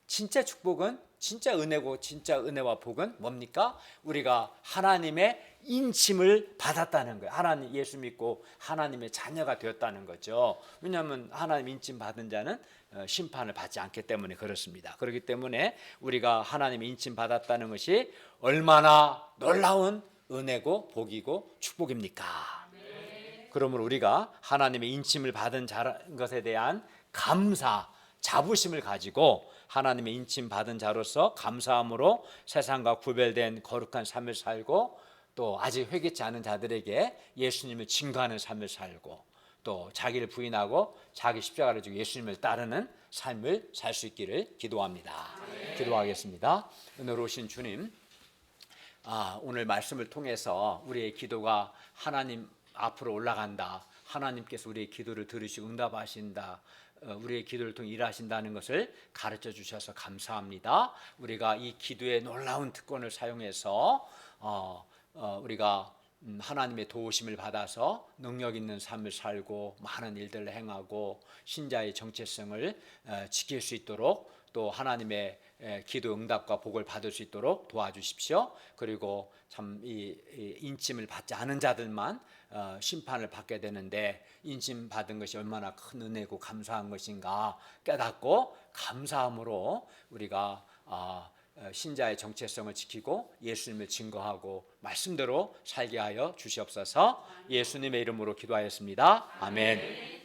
진짜 축복은, 진짜 은혜고 진짜 은혜와 복은 뭡니까? 우리가 하나님의 인침을 받았다는 거예요. 하나님 예수 믿고 하나님의 자녀가 되었다는 거죠. 왜냐하면 하나님 인침 받은 자는 심판을 받지 않기 때문에 그렇습니다. 그렇기 때문에 우리가 하나님의 인침 받았다는 것이 얼마나 놀라운 은혜고 복이고 축복입니까? 그러므로 우리가 하나님의 인침을 받은 것에 대한 감사, 자부심을 가지고 하나님의 인침 받은 자로서 감사함으로 세상과 구별된 거룩한 삶을 살고 또 아직 회개치 않은 자들에게 예수님을 증거하는 삶을 살고 또 자기를 부인하고 자기 십자가를 지고 예수님을 따르는 삶을 살 수 있기를 기도합니다. 기도하겠습니다. 은혜로우신 주님, 오늘 말씀을 통해서 우리의 기도가 하나님 앞으로 올라간다, 하나님께서 우리의 기도를 들으시고 응답하신다, 우리의 기도를 통해 일하신다는 것을 가르쳐 주셔서 감사합니다. 우리가 이 기도의 놀라운 특권을 사용해서 우리가 하나님의 도우심을 받아서 능력 있는 삶을 살고 많은 일들을 행하고 신자의 정체성을 지킬 수 있도록 또 하나님의 기도 응답과 복을 받을 수 있도록 도와주십시오. 그리고 참 이 인침을 받지 않은 자들만 심판을 받게 되는데 인침 받은 것이 얼마나 큰 은혜고 감사한 것인가 깨닫고 감사함으로 우리가 신자의 정체성을 지키고 예수님을 증거하고 말씀대로 살게 하여 주시옵소서. 예수님의 이름으로 기도하였습니다. 아멘.